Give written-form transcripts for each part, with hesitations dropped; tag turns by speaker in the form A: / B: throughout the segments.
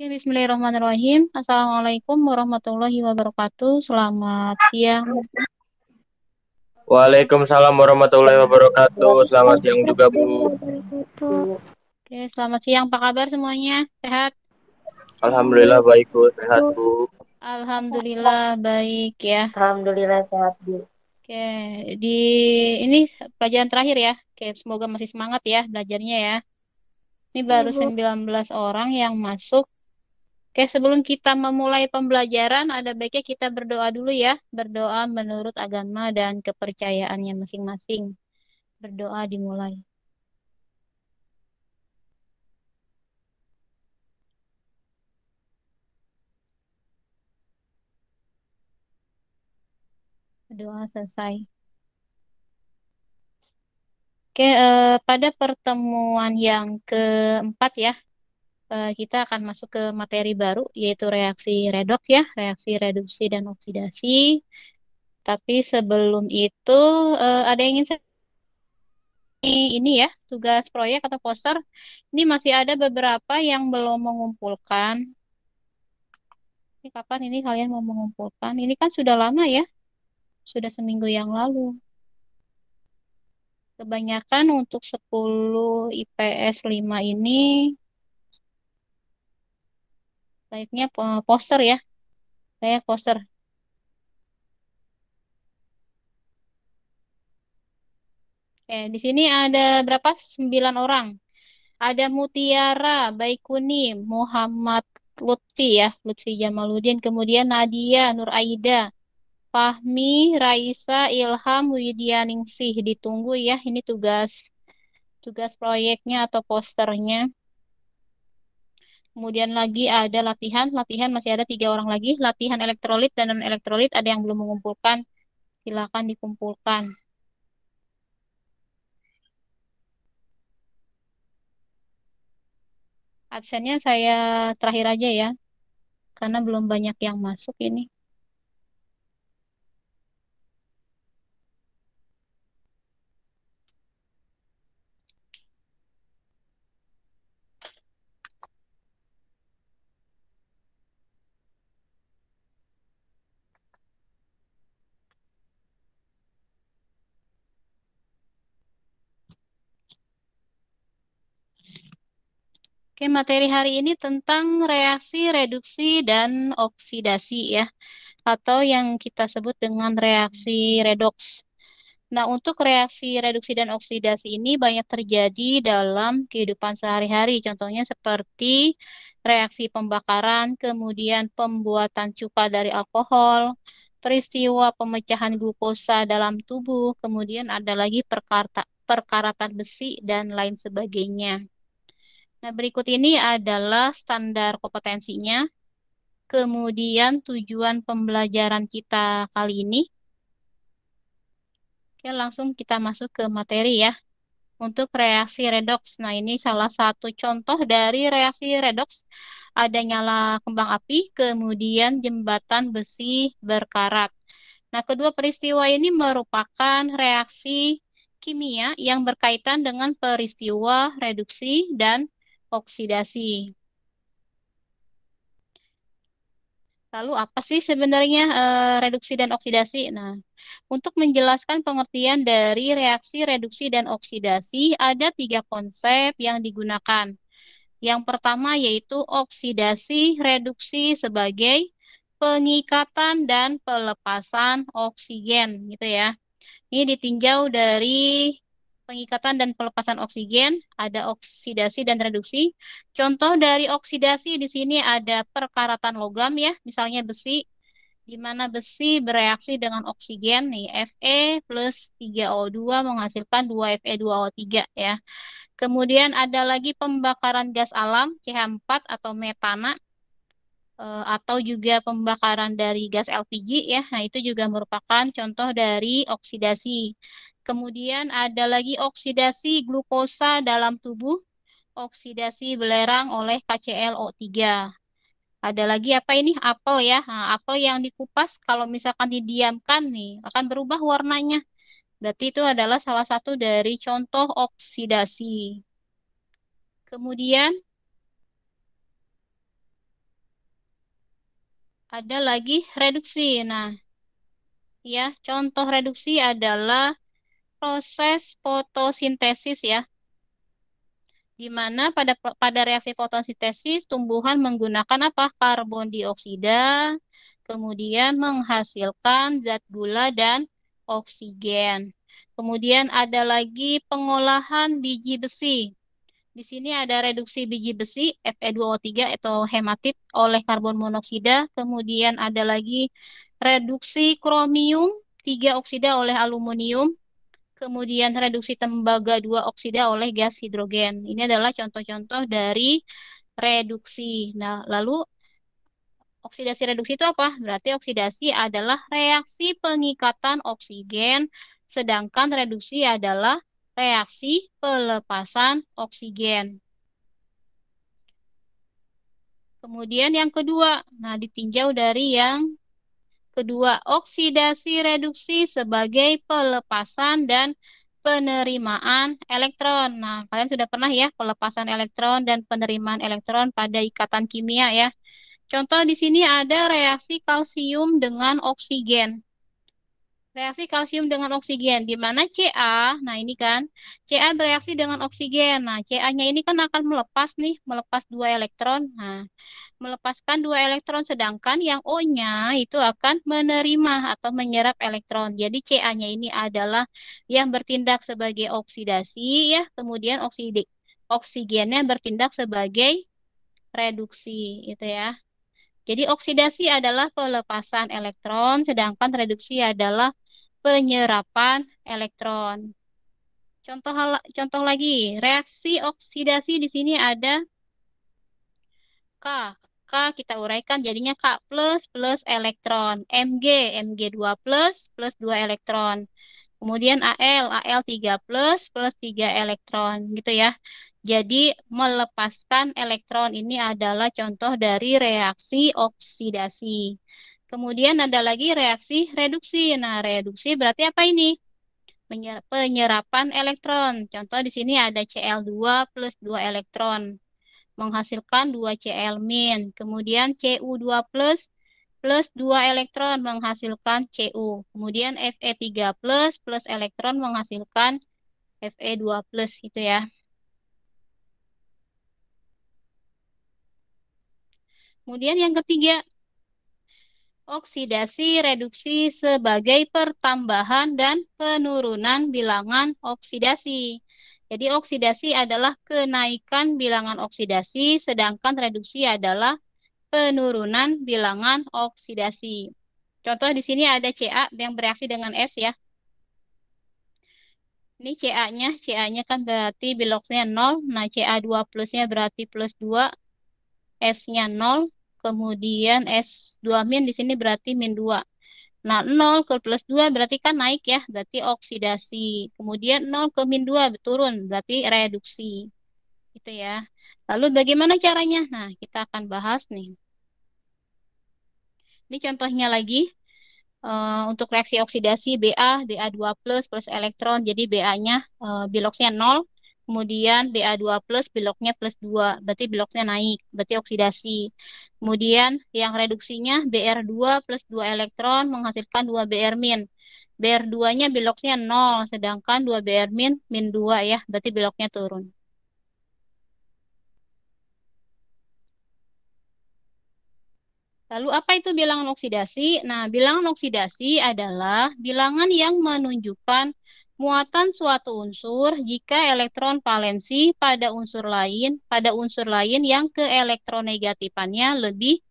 A: Oke, bismillahirrahmanirrahim. Assalamualaikum warahmatullahi wabarakatuh. Selamat siang.
B: Waalaikumsalam warahmatullahi wabarakatuh. Selamat siang juga, Bu.
A: Oke, selamat siang. Apa kabar semuanya? Sehat?
B: Alhamdulillah baik, Bu. Sehat, Bu.
A: Alhamdulillah baik ya.
C: Alhamdulillah sehat, Bu.
A: Oke, di ini pelajaran terakhir ya. Oke, semoga masih semangat ya belajarnya ya. Ini baru 19 orang yang masuk. Oke, sebelum kita memulai pembelajaran, ada baiknya kita berdoa dulu ya. Berdoa menurut agama dan kepercayaannya masing-masing. Berdoa dimulai. Doa selesai. Oke, pada pertemuan yang keempat ya, kita akan masuk ke materi baru, yaitu reaksi redoks ya, reaksi reduksi dan oksidasi. Tapi sebelum itu, ada yang ingin saya ini ya, tugas proyek atau poster. Ini masih ada beberapa yang belum mengumpulkan. Ini kapan ini kalian mau mengumpulkan? Ini kan sudah lama ya, sudah seminggu yang lalu. Kebanyakan untuk 10 IPS 5 ini baiknya poster ya. Saya poster. Di sini ada berapa? 9 orang. Ada Mutiara, Baikuni, Muhammad Lutfi ya, Lutfi Jamaluddin, kemudian Nadia, Nur Aida, Fahmi, Raisa, Ilham, Widianingsih. Ditunggu ya, ini tugas tugas proyeknya atau posternya. Kemudian lagi ada latihan, latihan masih ada 3 orang lagi, latihan elektrolit dan non elektrolit ada yang belum mengumpulkan, silakan dikumpulkan. Absennya saya terakhir aja ya, karena belum banyak yang masuk ini. Oke, materi hari ini tentang reaksi reduksi dan oksidasi ya, atau yang kita sebut dengan reaksi redoks. Nah, untuk reaksi reduksi dan oksidasi ini banyak terjadi dalam kehidupan sehari-hari. Contohnya seperti reaksi pembakaran, kemudian pembuatan cuka dari alkohol, peristiwa pemecahan glukosa dalam tubuh, kemudian ada lagi perkaratan besi dan lain sebagainya. Nah, berikut ini adalah standar kompetensinya, kemudian tujuan pembelajaran kita kali ini. Oke, langsung kita masuk ke materi ya. Untuk reaksi redoks. Nah, ini salah satu contoh dari reaksi redoks. Ada nyala kembang api, kemudian jembatan besi berkarat. Nah, kedua peristiwa ini merupakan reaksi kimia yang berkaitan dengan peristiwa reduksi dan oksidasi. Lalu apa sih sebenarnya reduksi dan oksidasi? Nah, untuk menjelaskan pengertian dari reaksi reduksi dan oksidasi, ada 3 konsep yang digunakan. Yang pertama yaitu oksidasi reduksi sebagai pengikatan dan pelepasan oksigen, gitu ya. Ini ditinjau dari pengikatan dan pelepasan oksigen, ada oksidasi dan reduksi. Contoh dari oksidasi di sini ada perkaratan logam ya, misalnya besi, di mana besi bereaksi dengan oksigen nih, Fe plus 3O2 menghasilkan 2Fe2O3 ya. Kemudian ada lagi pembakaran gas alam CH4 atau metana, atau juga pembakaran dari gas LPG ya. Nah, itu juga merupakan contoh dari oksidasi. Kemudian ada lagi oksidasi glukosa dalam tubuh, oksidasi belerang oleh KClO3. Ada lagi apa ini? Apel ya. Nah, apel yang dikupas kalau misalkan didiamkan nih akan berubah warnanya. Berarti itu adalah salah satu dari contoh oksidasi. Kemudian ada lagi reduksi. Nah, ya, contoh reduksi adalah proses fotosintesis ya, di mana pada reaksi fotosintesis tumbuhan menggunakan apa? Karbon dioksida, kemudian menghasilkan zat gula dan oksigen. Kemudian ada lagi pengolahan biji besi. Di sini ada reduksi biji besi Fe2O3 atau hematit oleh karbon monoksida. Kemudian ada lagi reduksi kromium 3 oksida oleh aluminium. Kemudian reduksi tembaga 2 oksida oleh gas hidrogen. Ini adalah contoh-contoh dari reduksi. Nah, lalu oksidasi reduksi itu apa? Berarti oksidasi adalah reaksi pengikatan oksigen, sedangkan reduksi adalah reaksi pelepasan oksigen. Kemudian yang kedua, nah ditinjau dari yang kedua, oksidasi reduksi sebagai pelepasan dan penerimaan elektron. Nah, kalian sudah pernah ya pelepasan elektron dan penerimaan elektron pada ikatan kimia ya. Contoh di sini ada reaksi kalsium dengan oksigen. Reaksi kalsium dengan oksigen, di mana Ca, nah ini kan, Ca bereaksi dengan oksigen. Nah, Ca-nya ini kan akan melepas nih, melepas 2 elektron. Nah, melepaskan 2 elektron, sedangkan yang O-nya itu akan menerima atau menyerap elektron. Jadi Ca-nya ini adalah yang bertindak sebagai oksidasi, ya, kemudian oksigennya bertindak sebagai reduksi, itu ya. Jadi oksidasi adalah pelepasan elektron, sedangkan reduksi adalah penyerapan elektron. Contoh lagi, reaksi oksidasi di sini ada K. K kita uraikan jadinya K plus plus elektron. Mg 2 plus 2 elektron. Kemudian Al 3 plus 3 elektron gitu ya. Jadi melepaskan elektron ini adalah contoh dari reaksi oksidasi. Kemudian ada lagi reaksi reduksi. Nah, reduksi berarti apa ini? Penyerapan elektron. Contoh di sini ada Cl2 plus 2 elektron menghasilkan 2 Cl min. Kemudian Cu2 plus 2 elektron menghasilkan Cu. Kemudian Fe3 plus elektron menghasilkan Fe2 plus gitu ya. Kemudian yang ketiga, oksidasi reduksi sebagai pertambahan dan penurunan bilangan oksidasi. Jadi oksidasi adalah kenaikan bilangan oksidasi, sedangkan reduksi adalah penurunan bilangan oksidasi. Contoh di sini ada Ca yang bereaksi dengan S ya. Ini Ca-nya kan berarti biloknya 0. Nah, Ca2 plusnya berarti plus 2, S-nya 0. Kemudian S2 min di sini berarti min 2. Nah, 0 ke plus 2 berarti kan naik ya, berarti oksidasi. Kemudian 0 ke min 2 turun, berarti reduksi. Gitu ya. Lalu bagaimana caranya? Nah, kita akan bahas nih. Ini contohnya lagi. Untuk reaksi oksidasi Ba2 plus elektron, jadi Ba-nya biloknya 0, kemudian Ba2 plus biloknya plus 2, berarti biloknya naik, berarti oksidasi. Kemudian yang reduksinya Br2 plus 2 elektron menghasilkan 2 Br min. Br2-nya biloknya 0, sedangkan 2 Br min, min 2 ya, berarti biloknya turun. Lalu apa itu bilangan oksidasi? Nah, bilangan oksidasi adalah bilangan yang menunjukkan muatan suatu unsur jika elektron valensi pada unsur lain yang keelektronegatifannya lebih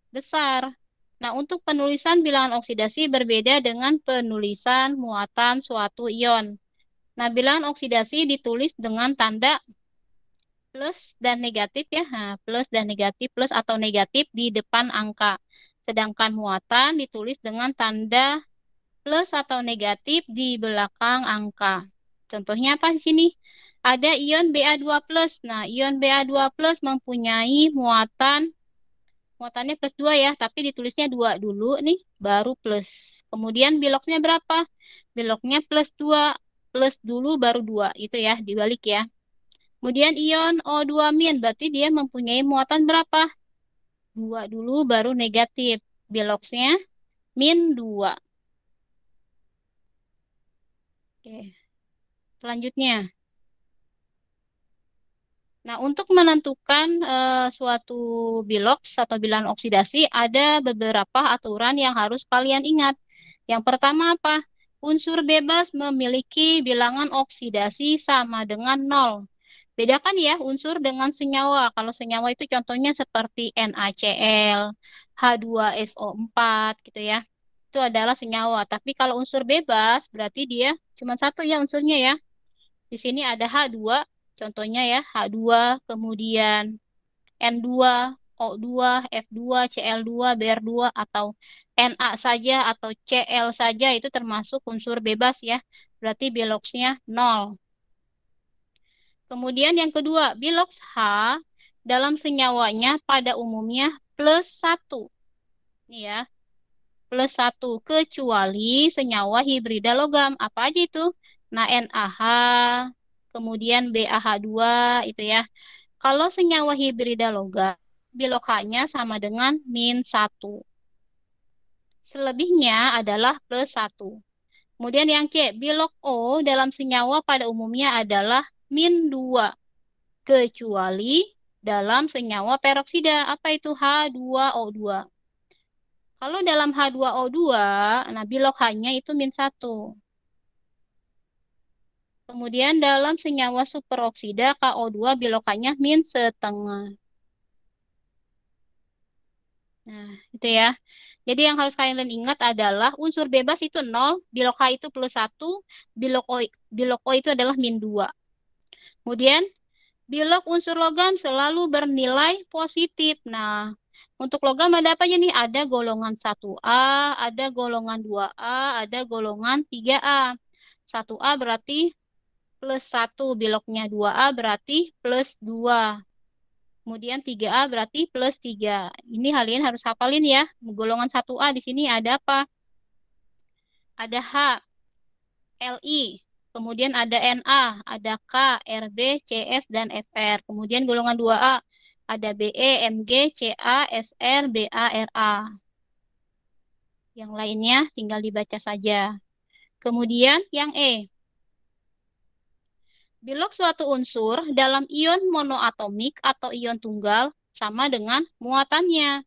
A: besar. Nah, untuk penulisan bilangan oksidasi berbeda dengan penulisan muatan suatu ion. Nah, bilangan oksidasi ditulis dengan tanda plus dan negatif ya, nah, plus dan negatif, plus atau negatif di depan angka. Sedangkan muatan ditulis dengan tanda plus atau negatif di belakang angka. Contohnya apa di sini? Ada ion Ba2+. Nah, ion Ba2+ mempunyai muatannya plus 2 ya, tapi ditulisnya 2 dulu nih, baru plus. Kemudian biloknya berapa? Biloknya plus 2, plus dulu baru 2, itu ya, dibalik ya. Kemudian ion O2- berarti dia mempunyai muatan berapa? 2 dulu baru negatif. Biloxnya -2. Oke, selanjutnya. Nah, untuk menentukan suatu bilox atau bilangan oksidasi, ada beberapa aturan yang harus kalian ingat. Yang pertama apa? Unsur bebas memiliki bilangan oksidasi sama dengan 0. Bedakan ya unsur dengan senyawa. Kalau senyawa itu contohnya seperti NaCl, H2SO4 gitu ya. Itu adalah senyawa. Tapi kalau unsur bebas berarti dia cuma satu ya unsurnya ya. Di sini ada H2, contohnya ya, H2, kemudian N2, O2, F2, Cl2, Br2, atau Na saja atau Cl saja itu termasuk unsur bebas ya. Berarti biloxnya 0. Kemudian yang kedua, bilox H dalam senyawanya pada umumnya +1. Ini ya, +1. Kecuali senyawa hibrida logam. Apa aja itu? Nah, NaH, kemudian BaH2 itu ya. Kalau senyawa hibrida logam, bilokannya sama dengan -1. Selebihnya adalah +1. Kemudian yang C, bilok O dalam senyawa pada umumnya adalah -2. Kecuali dalam senyawa peroksida. Apa itu? H2O2. Kalau dalam H2O2, nah bilok H-nya itu -1. Kemudian dalam senyawa superoksida KO2 bilokannya -1/2. Nah, itu ya. Jadi yang harus kalian ingat adalah unsur bebas itu 0, bilok H itu +1, bilok O itu adalah -2. Kemudian bilok unsur logam selalu bernilai positif. Nah, untuk logam ada apa aja nih? Ada golongan 1A, ada golongan 2A, ada golongan 3A. 1A berarti +1, biloknya 2A berarti +2. Kemudian 3A berarti +3. Ini kalian harus hafalin ya. Golongan 1A di sini ada apa? Ada H, Li. Kemudian ada Na, ada K, Rb, Cs, dan Fr. Kemudian golongan 2A ada Be, Mg, Ca, Sr, Ba, Ra. Yang lainnya tinggal dibaca saja. Kemudian yang E. Bilok suatu unsur dalam ion monoatomik atau ion tunggal sama dengan muatannya.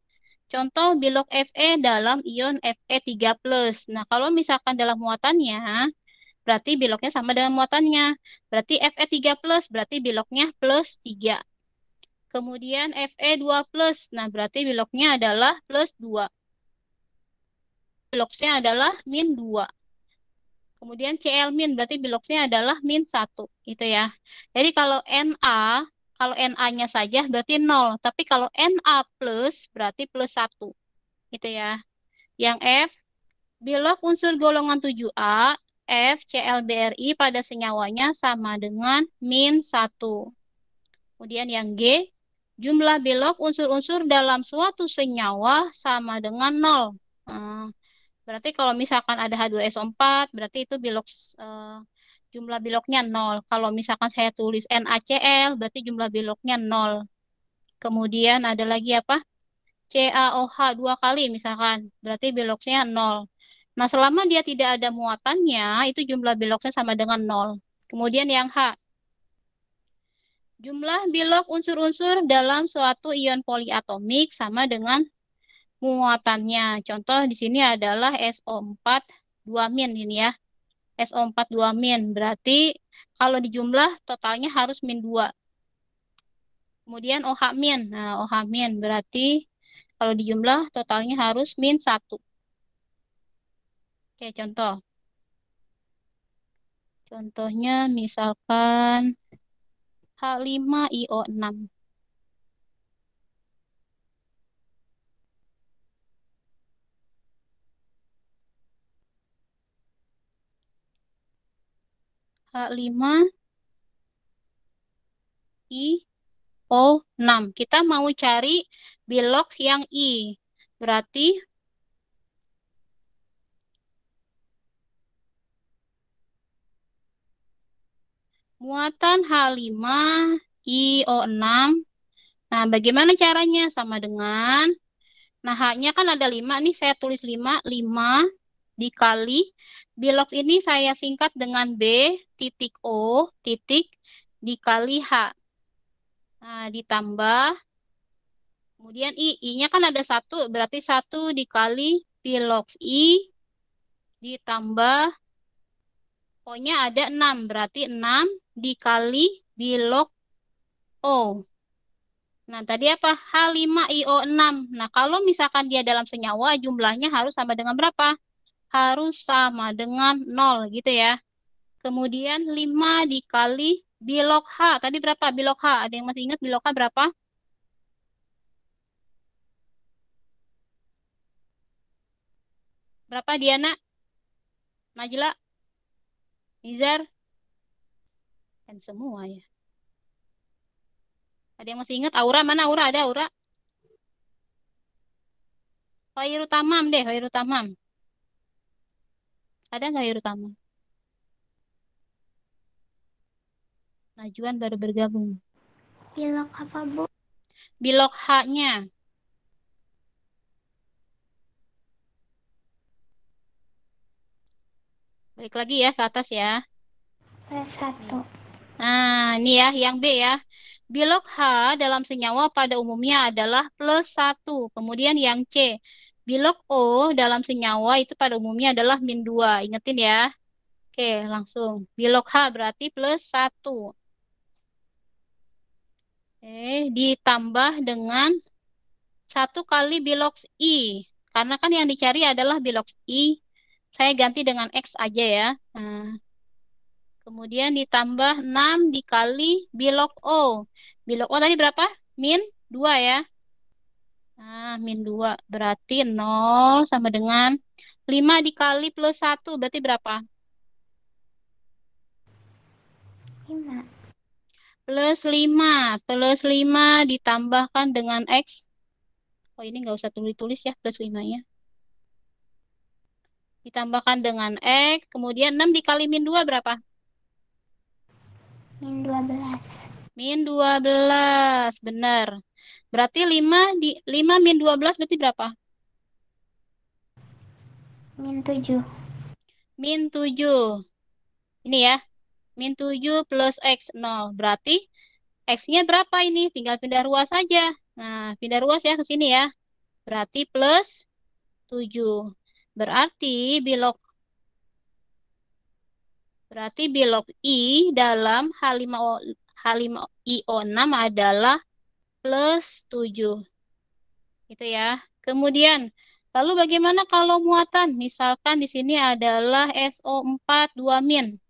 A: Contoh bilok Fe dalam ion Fe3+. Nah, kalau misalkan dalam muatannya, berarti biloknya sama dengan muatannya. Berarti Fe3+, berarti biloknya +3. Kemudian Fe2+, nah berarti biloknya adalah +2. Biloknya adalah -2. Kemudian Cl- berarti biloxnya adalah -1. Gitu ya. Jadi kalau Na-nya saja berarti 0. Tapi kalau Na plus berarti +1. Gitu ya. Yang F, bilok unsur golongan 7A, F, ClBr(I) pada senyawanya sama dengan -1. Kemudian yang G, jumlah bilok unsur-unsur dalam suatu senyawa sama dengan 0. Nah, berarti kalau misalkan ada H2SO4, berarti itu jumlah biloknya 0. Kalau misalkan saya tulis NaCl, berarti jumlah biloknya 0. Kemudian ada lagi apa? CaOH 2 kali misalkan, berarti biloknya 0. Nah, selama dia tidak ada muatannya, itu jumlah biloknya sama dengan 0. Kemudian yang H, jumlah bilok unsur-unsur dalam suatu ion poliatomik sama dengan muatannya. Contoh di sini adalah SO4 2- ini ya. SO4 2-. Berarti kalau dijumlah totalnya harus -2. Kemudian OH-. Nah, OH- berarti kalau dijumlah totalnya harus -1. Oke, contoh. Contohnya misalkan H5IO6. H5IO6. Kita mau cari bilox yang I. Berarti muatan H5IO6. Nah, bagaimana caranya? Sama dengan Nah, H-nya kan ada 5 nih, saya tulis 5. 5 dikali bilog ini saya singkat dengan B titik O titik dikali H. Nah, ditambah, kemudian I. I-nya kan ada 1, berarti 1 dikali bilog I ditambah O-nya ada 6, berarti 6 dikali bilog O. Nah, tadi apa? H5IO6. Nah, kalau misalkan dia dalam senyawa, jumlahnya harus sama dengan berapa? Harus sama dengan 0, gitu ya. Kemudian 5 dikali bilog H. Tadi berapa bilog H? Ada yang masih ingat bilog H berapa? Berapa Diana? Najla? Nizar? Kan semua ya. Ada yang masih ingat? Aura, mana Aura? Ada Aura? Hoirul Tamam deh, Hoirul Tamam. Ada nggak Hoirul Tamam? Najwan baru bergabung.
C: Bilog apa, Bu?
A: Bilog H-nya. Balik lagi ya ke atas ya.
C: P1.
A: Nah, ini ya, yang B ya. Bilog H dalam senyawa pada umumnya adalah +1. Kemudian yang C. Bilog O dalam senyawa itu pada umumnya adalah -2. Ingetin ya. Oke, langsung. Bilog H berarti +1. Oke, ditambah dengan 1 kali bilog I. Karena kan yang dicari adalah bilog I. Saya ganti dengan X aja ya. Nah, kemudian ditambah 6 dikali bilog O. Bilog O tadi berapa? -2 ya. Nah, -2. Berarti 0 sama dengan 5 dikali +1. Berarti berapa?
C: 5.
A: +5. +5 ditambahkan dengan X. Oh, ini nggak usah tulis-tulis ya, +5-nya. Ditambahkan dengan X. Kemudian 6 dikali -2 berapa?
C: -12.
A: -12. Benar. Berarti 5 -12 berarti berapa?
C: -7.
A: -7. Ini ya. -7 plus X 0. Berarti X-nya berapa ini? Tinggal pindah ruas saja. Nah, pindah ruas ya ke sini ya. Berarti +7. Berarti bilog I dalam H5IO6 adalah +7. Gitu ya. Kemudian, lalu bagaimana kalau muatan? Misalkan di sini adalah SO4 2-.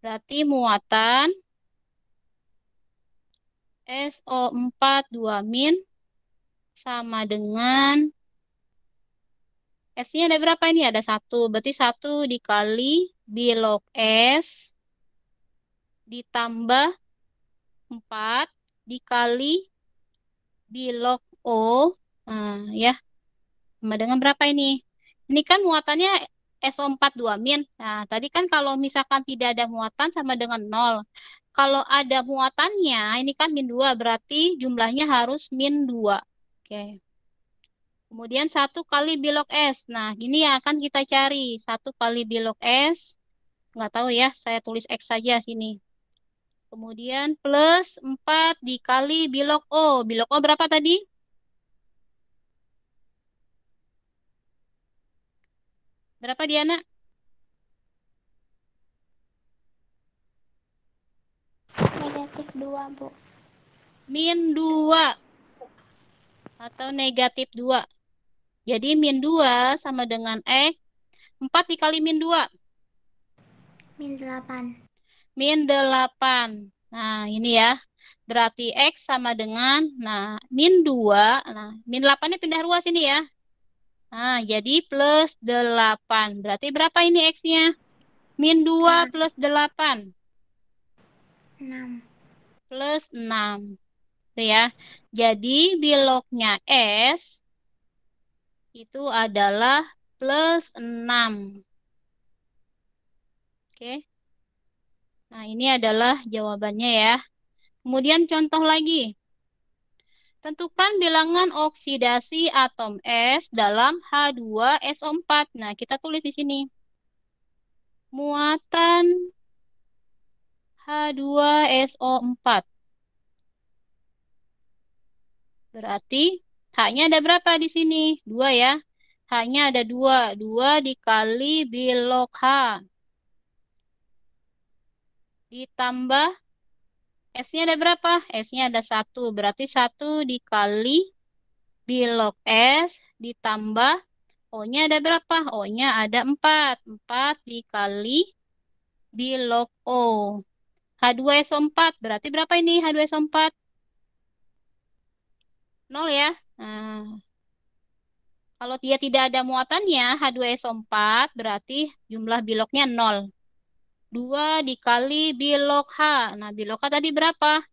A: Berarti muatan SO4 2- sama dengan S-nya ada berapa ini? Ada 1. Berarti 1 dikali bilog S ditambah 4 dikali bilog O. Nah, ya. Sama dengan berapa ini? Ini kan muatannya SO4 2-. Nah, tadi kan kalau misalkan tidak ada muatan sama dengan 0. Kalau ada muatannya, ini kan -2, berarti jumlahnya harus -2. Oke. Kemudian 1 kali bilog S. Nah, ini yang akan kita cari. 1 kali bilog S. Nggak tahu ya, saya tulis X saja sini. Kemudian plus 4 dikali bilog O. Bilog O berapa tadi? Berapa Diana?
C: -2, Bu.
A: -2 atau -2. Jadi -2 sama dengan X. 4 dikali -2.
C: -8.
A: -8. Nah, ini ya. Berarti X sama dengan, nah, -2. Nah, -8-nya pindah ruas ini ya. Nah, jadi +8. Berarti berapa ini X-nya? -2 plus 8.
C: 6.
A: Plus 6. Itu ya. Jadi bilognya S itu adalah +6. Oke. Nah, ini adalah jawabannya ya. Kemudian contoh lagi. Tentukan bilangan oksidasi atom S dalam H2SO4. Nah, kita tulis di sini. Muatan H2SO4. Berarti H-nya ada berapa di sini? 2 ya. H-nya ada 2. 2 dikali bilog H. Ditambah S-nya ada berapa? S-nya ada 1. Berarti 1 dikali bilog S ditambah O-nya ada berapa? O-nya ada 4. 4 dikali bilog O. H2SO4. Berarti berapa ini H2SO4? 0 ya. Nah, kalau dia tidak ada muatannya, H2SO4, berarti jumlah bilognya 0. 2 dikali bilog H. Nah, bilog H tadi berapa?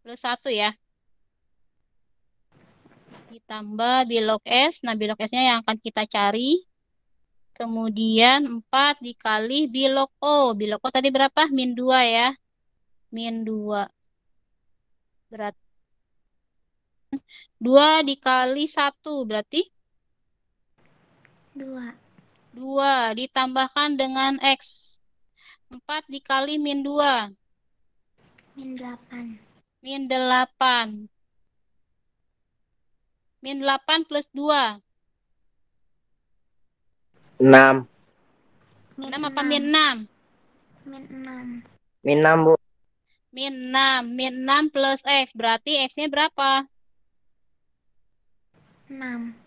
A: Plus 1 ya. Ditambah bilog S. Nah, bilog S-nya yang akan kita cari. Kemudian 4 dikali bilog O. Bilog O tadi berapa? Min 2 ya. Min 2. Berarti 2 dikali 1. Berarti
C: 2.
A: 2 ditambahkan dengan X. 4 dikali min 2.
C: Min 8.
A: Min 8. Min 8 plus 2.
B: 6.
C: Min
A: 6 apa
C: 6.
A: min 6?
C: Min 6.
B: Min 6, Bu.
A: Min 6. Min 6 plus X. Berarti X-nya berapa?
C: 6.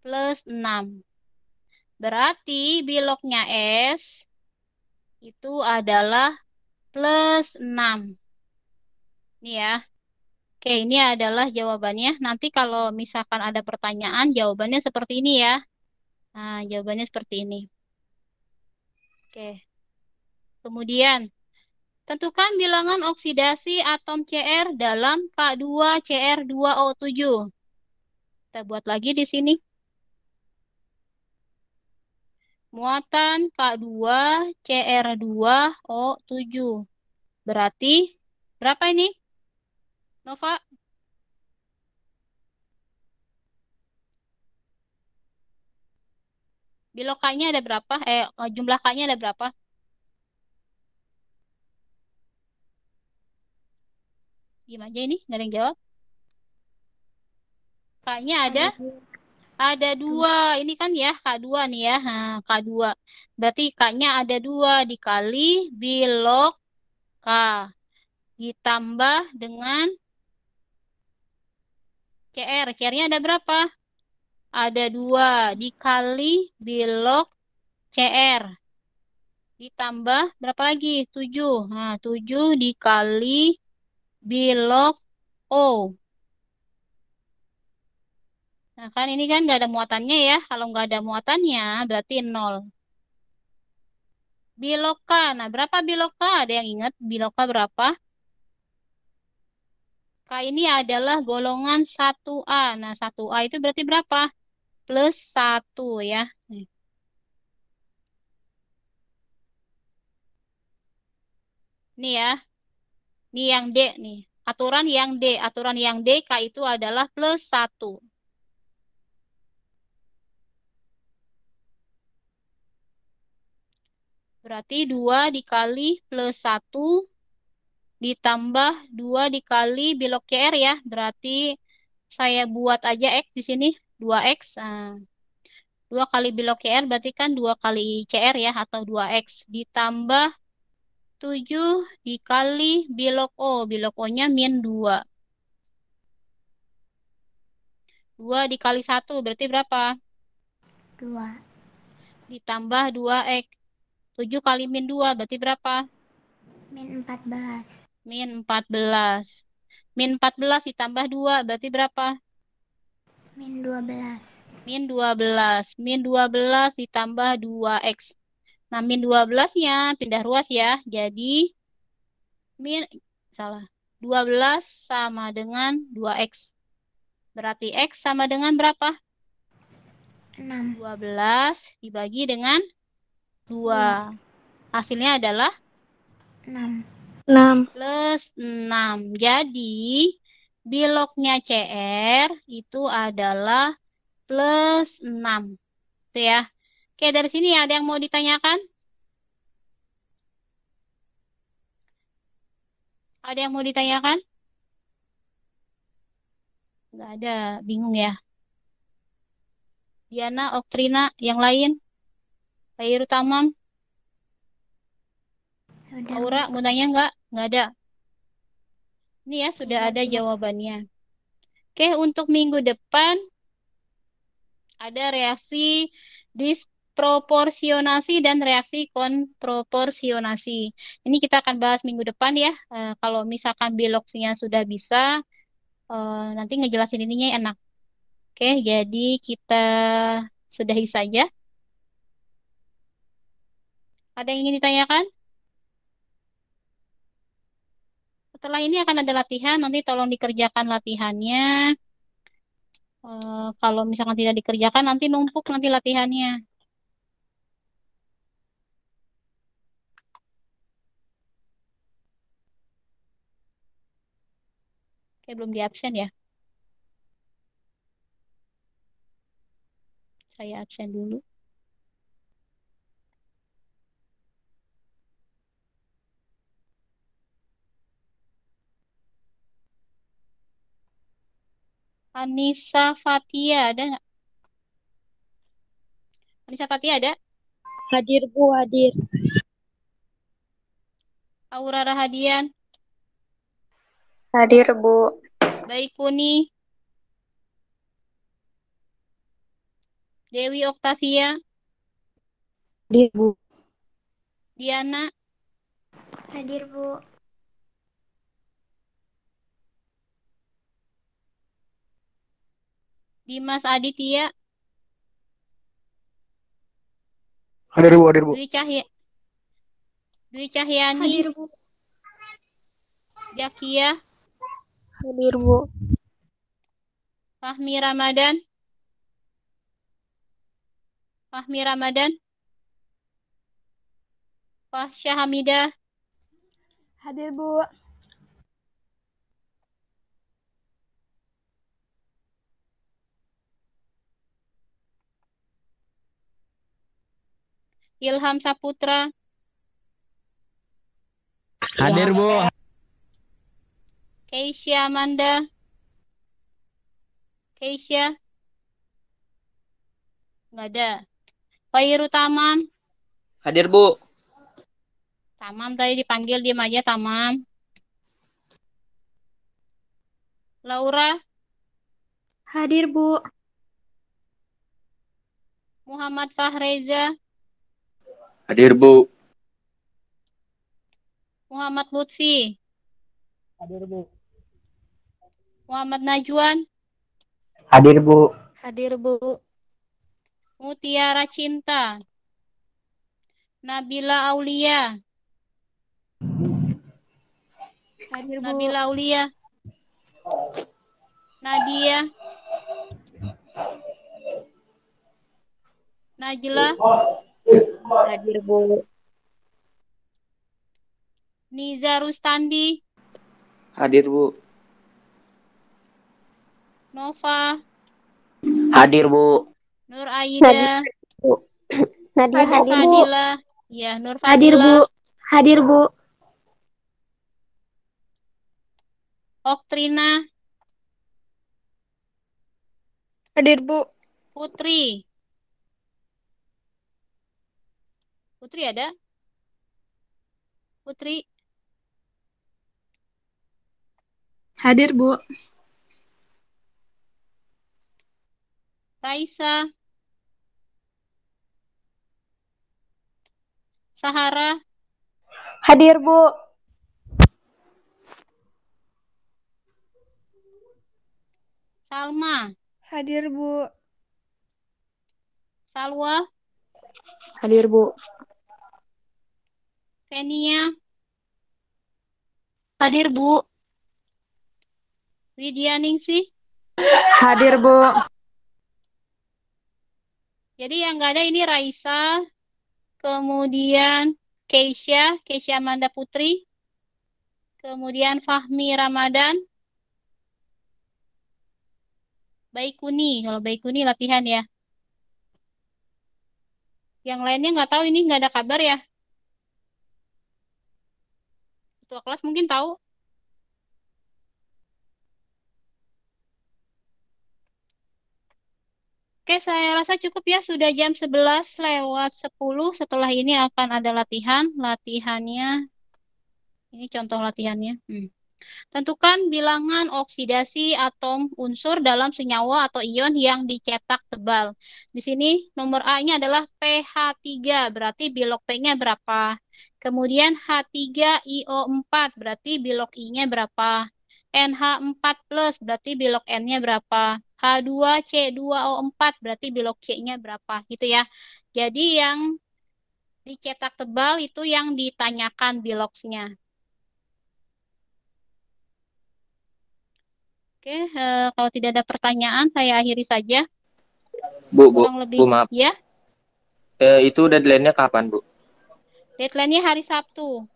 A: Plus 6. Berarti bilognya S itu adalah plus 6. Ini ya. Oke, ini adalah jawabannya. Nanti kalau misalkan ada pertanyaan, jawabannya seperti ini ya. Nah, jawabannya seperti ini. Oke. Kemudian, tentukan bilangan oksidasi atom Cr dalam K2Cr2O7. Kita buat lagi di sini. Muatan K2Cr2O7. Berarti berapa ini? Nova? Bilog K-nya ada berapa? Jumlah K-nya ada berapa? Gimana aja ini? Nggak ada yang jawab. K-nya ada? Ada 2. Ini kan ya K2 nih ya. Nah, K2. Berarti K-nya ada 2 dikali bilog K. Ditambah dengan CR. CR-nya ada berapa? Ada 2 dikali bilog CR. Ditambah berapa lagi? 7. Nah, 7 dikali bilog O. Nah, kan ini kan nggak ada muatannya ya. Kalau nggak ada muatannya, berarti 0. Bilog K. Nah, berapa bilog K? Ada yang ingat bilog K berapa? K ini adalah golongan 1A. Nah, 1A itu berarti berapa? Plus 1 ya. Ini ya. Ini yang D nih. Aturan yang D. Aturan yang D, K itu adalah plus 1. Berarti 2 dikali plus 1 ditambah 2 dikali bilog CR ya. Berarti saya buat aja X di sini. 2X. Nah, 2 kali bilog CR berarti kan 2 kali CR ya. Atau 2X. Ditambah 7 dikali bilog O. Bilog O-nya min 2. 2 dikali 1 berarti berapa?
C: 2.
A: Ditambah 2X. 7 kali min 2 berarti berapa?
C: Min 14.
A: Min 14. Min 14 ditambah 2 berarti berapa?
C: Min 12.
A: Min 12. Min 12 ditambah 2X. Nah, min 12-nya pindah ruas ya. Jadi, salah. 12 sama dengan 2X. Berarti X sama dengan berapa?
C: 6.
A: 12 dibagi dengan 2. Hasilnya adalah
C: 6.
D: 6.
A: Plus 6. Jadi, bilognya CR itu adalah plus 6. Itu ya. Oke, dari sini ada yang mau ditanyakan? Ada yang mau ditanyakan? Nggak ada, bingung ya. Diana, Oktrina, yang lain? Khairu Tamam,
C: Udah,
A: Aura,
C: Bu.
A: mau tanya nggak? Nggak ada. Ini ya, sudah
C: Iya,
A: ada
C: Bu.
A: jawabannya. Oke, untuk minggu depan ada reaksi disproporsionasi dan reaksi konproporsionasi. Ini kita akan bahas minggu depan ya. Kalau misalkan biologinya sudah bisa, nanti ngejelasin ininya enak. Oke, jadi kita sudahi saja. Ada yang ingin ditanyakan? Setelah ini akan ada latihan, nanti tolong dikerjakan latihannya. Kalau misalkan tidak dikerjakan, nanti numpuk nanti latihannya. Oke, belum di absen ya. Saya absen dulu. Anissa Fatia, ada nggak? Anissa Fatia ada?
D: Hadir, Bu, hadir.
A: Aura Rahadian,
D: Hadir, Bu.
A: Baikuni, Dewi Oktavia,
D: Hadir, Bu.
A: Diana,
C: Hadir, Bu.
A: Dimas Aditya,
E: Hadir Bu, hadir Bu.
A: Dwi Cahyani,
C: Hadir, Bu.
A: Jakia,
D: Hadir, Bu.
A: Fahmi Ramadan, Fahsya Hamidah,
D: Hadir, Bu.
A: Ilham Saputra,
B: Hadir Bu.
A: Keisha Amanda, nggak ada. Khairu Tamam,
F: Hadir Bu.
A: tadi dipanggil diam aja Tamam. Laura,
C: Hadir, Bu.
A: Muhammad Fahreza,
B: Hadir Bu.
A: Muhammad Lutfi,
E: Hadir Bu.
A: Muhammad Najwan,
E: Hadir Bu.
D: Hadir, Bu.
A: Mutiara Cinta, Nabila Aulia,
D: Hadir, Bu.
A: Nabila Aulia, Nadia, Najla,
D: Hadir, Bu.
A: Niza Rustandi,
F: Hadir Bu.
A: Nova,
F: Hadir Bu.
A: Nur Aida,
D: Nadia,
A: Nur
D: hadir, Bu.
A: Fadila, ya Nur
D: Hadir, Bu.
A: Fadila,
D: Hadir, Bu.
A: Oktrina,
D: Hadir, Bu.
A: Putri. Putri ada? Putri,
C: Hadir, Bu.
A: Raisa, Sahara,
D: Hadir, Bu.
A: Salma,
D: Hadir, Bu.
A: Salwa,
D: Hadir, Bu.
A: Fenia,
D: Hadir, Bu.
A: Widyaningsih.
D: Hadir, Bu.
A: Jadi yang nggak ada ini Raisa, kemudian Keisha Amanda Putri, Kemudian Fahmi Ramadan. Baikuni, kalau Baikuni latihan ya. Yang lainnya nggak tahu, ini nggak ada kabar ya. Ketua kelas mungkin tahu. Oke, saya rasa cukup ya. Sudah jam 11:10. Setelah ini akan ada latihan. Latihannya, ini contoh latihannya. Tentukan bilangan oksidasi atom unsur dalam senyawa atau ion yang dicetak tebal. Di sini nomor A-nya adalah pH3, berarti bilog P-nya berapa? Kemudian H3IO4, berarti bilog I-nya berapa? NH4+, berarti bilog N-nya berapa? H2C2O4, berarti bilog C-nya berapa? Gitu ya. Jadi yang dicetak tebal itu yang ditanyakan bilognya. Oke, kalau tidak ada pertanyaan, saya akhiri saja.
B: Bu,
A: Kurang lebih,
B: Bu, maaf.
A: ya.
B: Itu deadline-nya kapan, Bu?
A: Deadline-nya hari Sabtu.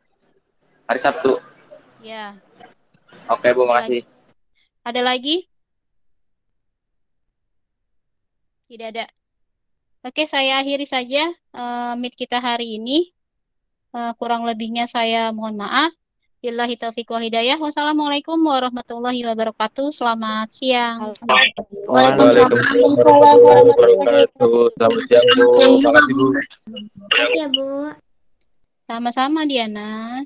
B: Hari Sabtu.
A: Ya.
B: Oke, Bu, makasih.
A: Ada lagi? Tidak ada. Oke, saya akhiri saja meet kita hari ini. Kurang lebihnya saya mohon maaf. Billahi taufiq wal hidayah. Wassalamualaikum warahmatullahi wabarakatuh. Selamat siang.
B: Waalaikumsalam warahmatullahi wabarakatuh. Selamat siang, Bu. Makasih, Bu.
C: Makasih ya, Bu.
A: Sama-sama, Diana.